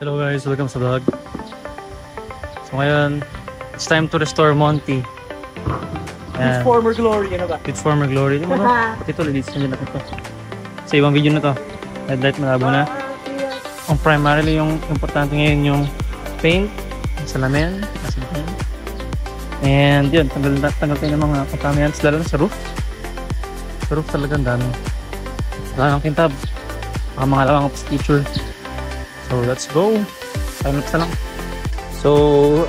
Hello guys, welcome sa vlog. So ngayon, it's time to restore Monty. With former glory, ano ba? With former glory. Pati ito, release na natin ito. Sa ibang video na to, headlight malabo na. Ang primarily yung importante ngayon yung paint, salamin, and yun, tanggal tayo ng mga contaminants, lalo na sa roof. Sa roof talagang dami. Wala kang kintab. Baka mga lawang of teacher. So let's go. Time-lapse na lang. So,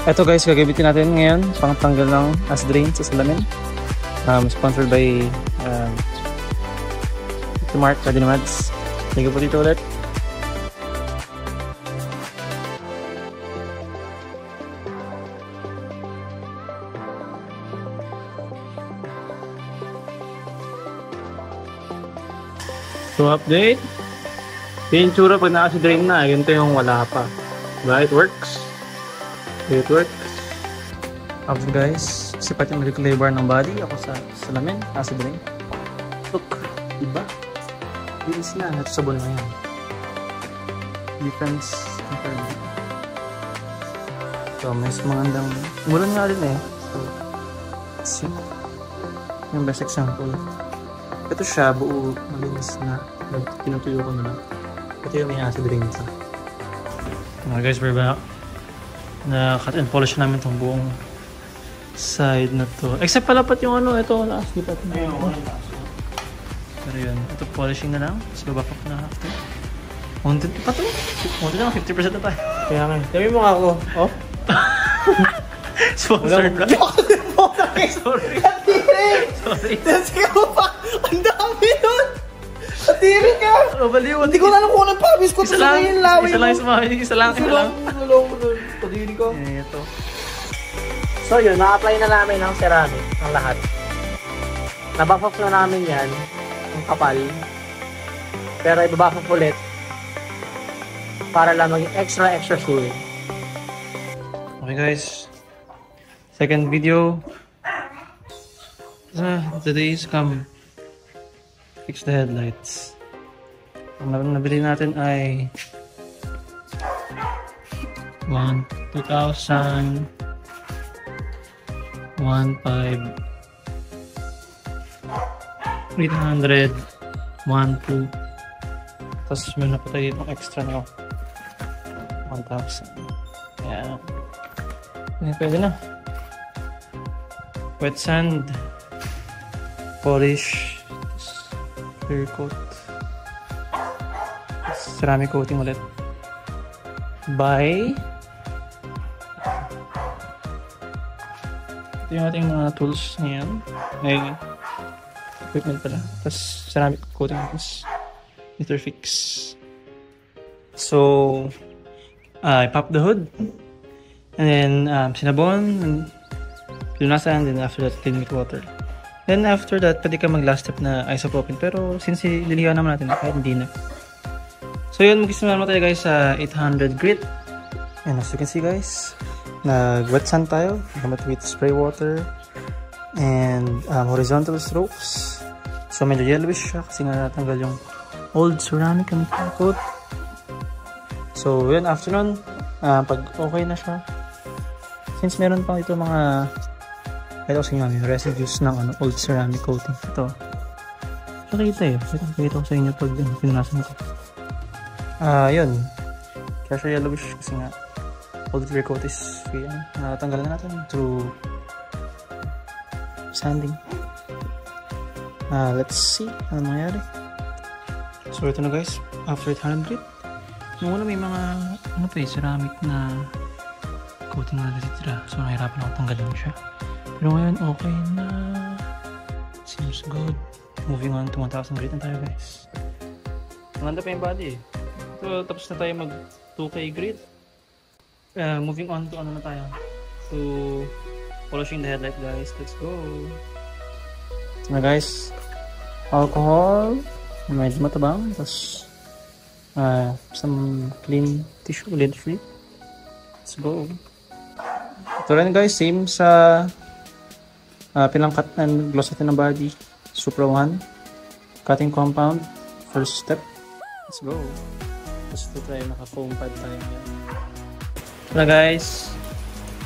eto guys, gagamitin natin ngayon pang tanggal ng as drain sa salamin. Sponsored by Mark Cadinomads. Thank you po dito ulit. So update. Yung tsura pag naka-drain na, ganito yung wala pa. Diba? It works. It works. Tapos guys, sipat yung reclay bar ng body. Ako sa salamin, naka-drain. Look, diba? Bilis na. Ito sabon na yan. Difference. So, may magandang mulan nga rin eh. So, let's see. Yung best example. Ito siya, buo, malinis na. Tinutuyo ko na lang. Ito yung may acid ring ito. Guys, we're back. Na-cut and polish namin itong buong side na to. Except palapat yung ano, ito, last di pa ito. Pero yun, ito polishing na lang. So, back up na after. Wanted pa ito. Wanted na, 50% na tayo. Kaya nga. Sabi mo nga ako. Oh? Sponsored na. Sorry. Sorry. Sige mo pa. Ang dami nun. Atiri ka. Baliw. Hindi ko alam kung anong pabis ko. Isa lang. Isa lang. Atiri ka. Ito. So yun, na-apply na namin ng ceramic. Ang lahat. Nabuff off na namin yan. Ang kapal. Pero ibabuff off ulit. Para lang maging extra smooth. Okay guys. Second video. Today's come. Fix the headlights. Ang nabili natin ay 2,000 1,500 800 1,200. Tapos may napatay dito extra nyo 1,000. Ayan. Pwede na. Wet sand, polish, clear coat, ceramic coating ulit. By ito yung ating mga tools ngayon. Ngayon, equipment pala. Tapos ceramic coating, tapos Interfix. So, I pop the hood, and then sinabon, pinunasan, and then after that, clean with water. Then after that, pwede ka mag-last step na isopropyl. Pero since lilihan naman natin, kahit hindi na. So yun, mag-isimula tayo guys sa 800 grit. And as you can see guys, nag-wet sand tayo. Gamit with spray water. And horizontal strokes. So medyo yellowish siya kasi nga natanggal yung old ceramic and coat. So yun, after nun, pag okay na siya, since meron pang ito mga ito kasi nga yung residues ng old ceramic coating. Ito. Nakita eh. Pakita ko sa inyo pag pinunasan ko. Yun. Kaya siya yellowish kasi nga old clear coat is natanggal na natin through sanding. Let's see ano mangyari. So ito na guys. After 800 grit. Yung una may mga ceramic na coating na natitira. So nahirapan ako tanggalin siya. Pero ngayon, okay na. Seems good. Moving on to 1,000 grit na tayo guys. Maganda pa yung body eh. So, tapos na tayo mag 2K grit. Moving on to ano na tayo. To polishing the headlight guys. Let's go. So na guys. Alcohol. Medyo matabang. Tapos some clean tissue. Lid free. Let's go. Ito rin guys. Same sa pinangkat and gloss natin ng body. Supra 1 cutting compound, first step. Let's go. Tapos ito tayo, naka-foam pad tayo ngayon. So guys,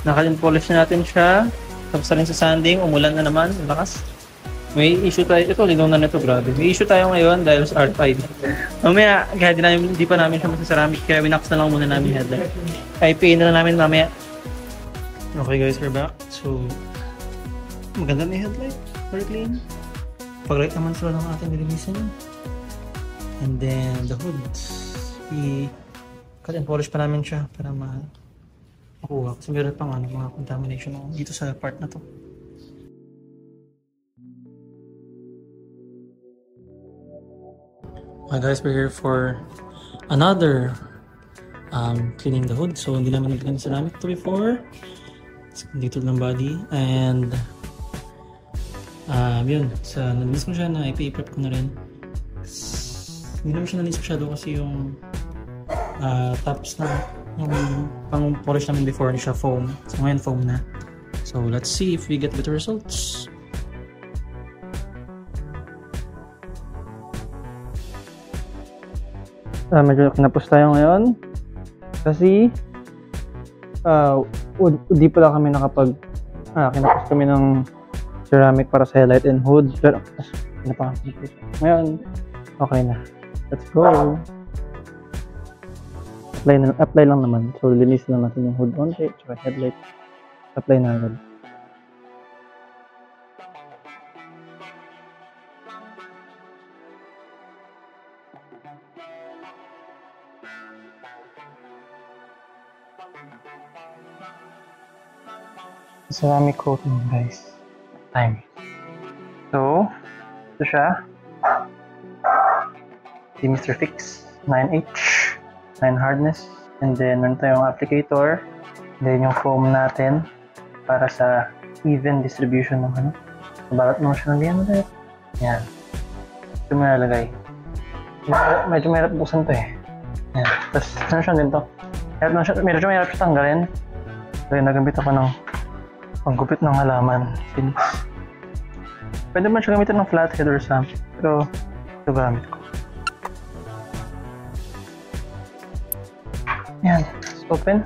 naka-polish na natin siya. Tapos na rin sa sanding, umulan na naman, lakas. May issue tayo, ito ligaw na nito, grabe. May issue tayo ngayon dahil sa R5. Mamaya, kaya di pa namin siya masaceramic, kaya winax na lang muna namin headlight. IPA na lang namin mamaya. Okay guys, we're back. So, maganda na yung headlight, very clean. Pag-light naman sila ng ating nilinisan. And then, the hood. Cut and polish pa namin siya para makuha. Kasi meron pang mga contamination dito sa part na to. Okay guys, we're here for another cleaning the hood. So, hindi naman nagkakaroon ceramic to before. Dito lang body. And yun, nalinis ko siya na IPA prep ko na rin. Hindi naman siya nalinis masyado kasi yung tops na yung pang polish namin before, hindi siya foam. So ngayon foam na. So let's see if we get better results. Medyo kinapos tayo ngayon kasi di pala kami kinapos kami ng ceramic para sa headlight and hood, pero ngayon okay na. Let's go. Apply lang naman. So linis lang natin yung hood only at headlight. Apply na agad. Ceramic coating guys. Time. So, ito siya. Si Mr. Fix 9H 9 hardness. And then, meron tayong applicator. Then, yung foam natin para sa even distribution ng balat mo siya ng ulit. Yan. Ito mo nalagay. Medyo mahirap buksan to eh. Yan. Tapos, ano siya ganito? Medyo mahirap siya tanggalin. So, yun, nagamit ako ng panggupit ng halaman. Finish. Pwede man siya gamitin ng flathead or something. Pero, ito gamit ko. Yan. Let's open.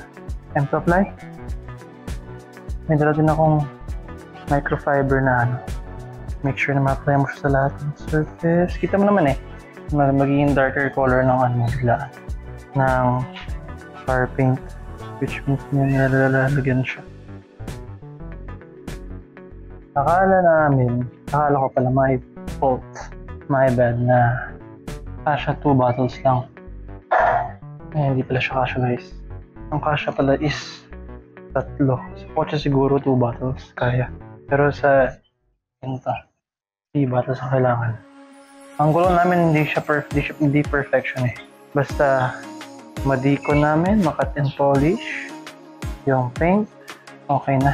Time to apply. May dala din akong microfiber na make sure na ma-apply mo siya sa lahat ng surface. Kita mo naman eh. Magiging darker color ng biglaan. Ng fire paint. Which means nilalagyan siya. Akala ko pala my fault, my bad na kasha 2 bottles lang. Hindi pala siya kasha guys. Ang kasha pala is 3. Sa kotse siguro 2 bottles kaya. Pero sa ganito, 3 bottles ang kailangan. Ang gulong namin hindi perfection eh. Basta madiko namin, makat and polish yung paint, okay na.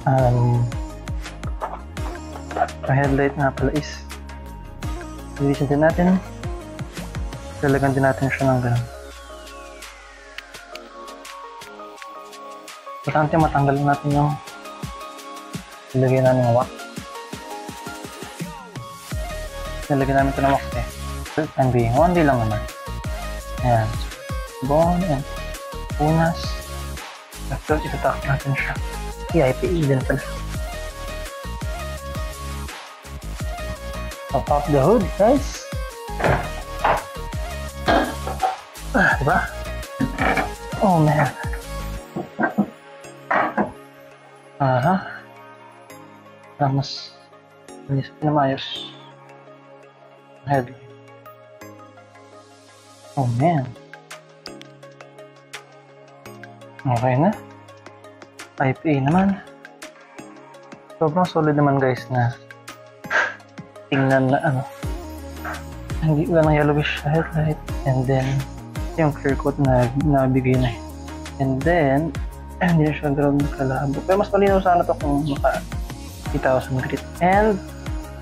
Ang headlight nga pala is lilisin din natin. Lalagan din natin siya ng ganun. Importante matanggal natin yung ilagay namin ng wax. Nilagyan namin ito ng wax eh. And being one day lang naman. Ayan. Bone and punas. After itatak natin siya. IPA din pala. Pop up the hood, guys. Diba? Oh man. Mas pinamayos. Head. Oh man. Okay na. IPA naman. Sobrang solid naman guys na tingnan na hindi lang ng yellowish headlight and then yung clear coat na nabigay na and then hindi na siya gano'n kalabo pero mas malinaw sana to kung maka 8,000 grit and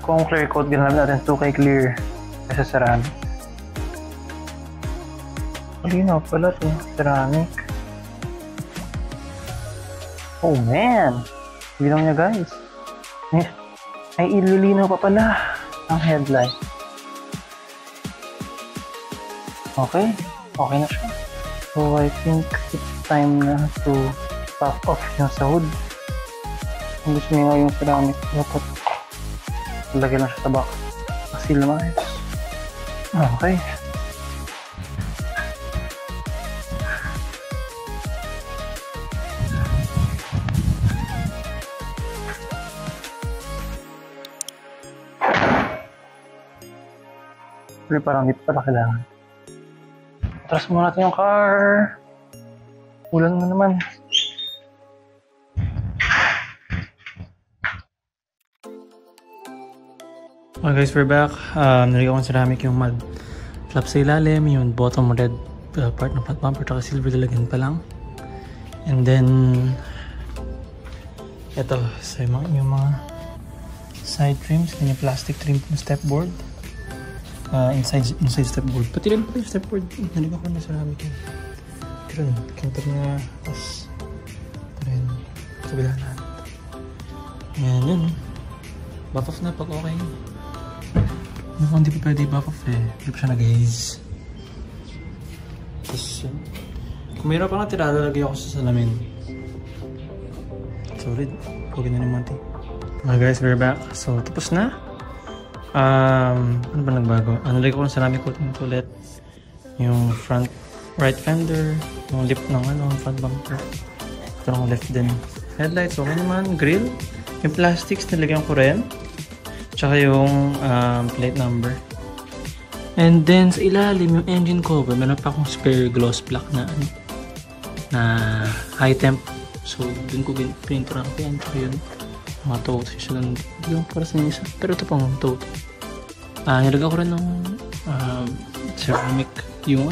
kung clear coat ginamit natin 2K clear kasi ceramic malinaw pala to ceramic. Oh man! Bilang niya guys. ay ililinaw pa pala ang headlight. Okay. Okay na siya. So, I think it's time na to pop off yung sa hood. Kung gusto niyo nga yung ceramic, dapat lagyan lang siya sa box. Kasi lumayos. Okay. Pero parang dito pala kailangan. Atras muna natin yung car. Ulan na naman. Okay guys, we're back. Nalagyan ko ng ceramic yung mud flap sa ilalim, yung bottom red part ng front bumper, taka silver lalagyan pa lang. And then ito sa yung mga side trims, yung plastic trim ng step board. Inside step board. Pati rin pa yung step board. Nalagyan ko na ceramic yun. Pero kintag na tapos ito rin kabila lahat. Yan yun. Buff off na pag okay. Mukhang hindi pa pwede i-buff off eh. Hindi pa siya nag-haze. Tapos yun. Kung mayroon pa nga tira, lalagay ako sa salamin. Solid. Huwag na naman ito. Okay guys, we're back. So, tapos na. Ano ba nagbago? Nalagay ko ng ceramic coating ulit. Yung front right fender. Yung lip ng front bumper. Ito ng left din. Headlights, okay naman. Grill. Yung plastics, nalagyan ko rin. Tsaka yung plate number. And then sa ilalim yung engine cover, meron pa akong spare gloss black na high temp. So dun ko pininturahan ko yan. Tsaka yun, mga tote. Yung para sa isa. Pero ito pang tote. Nilagay ko rin ng ceramic yung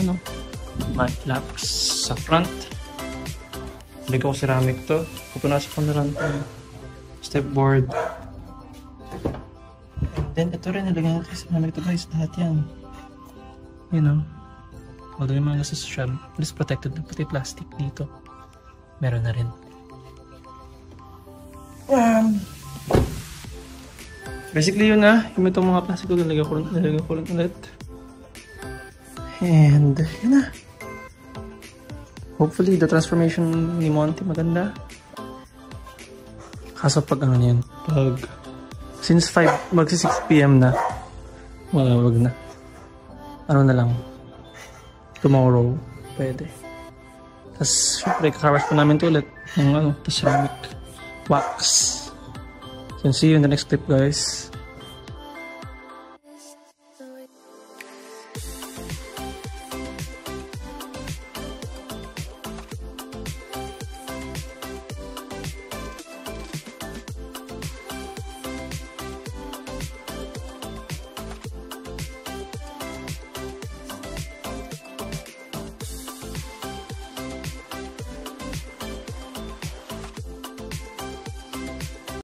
matte flaps sa front. Nilagay ko ceramic to. Pupunasan ko na lang ito. Step board. Then, ito rin, nilagyan natin sa ceramic to guys, lahat yan. You know, although yung mga nasa shell, at least protected na, pati plastic dito. Meron na rin. Basically yun na, yung itong mga plastic ko, nilagyan ko rin ulit. And, yun na. Hopefully, the transformation ni Monty maganda. Kaso pag yan, since 5, magsi 6 PM na. Wag na. Ano na lang. Tomorrow. Pwede. Tapos, syempre, kakawash pa namin ito ulit. Yung ceramic wax. So, see you in the next clip, guys.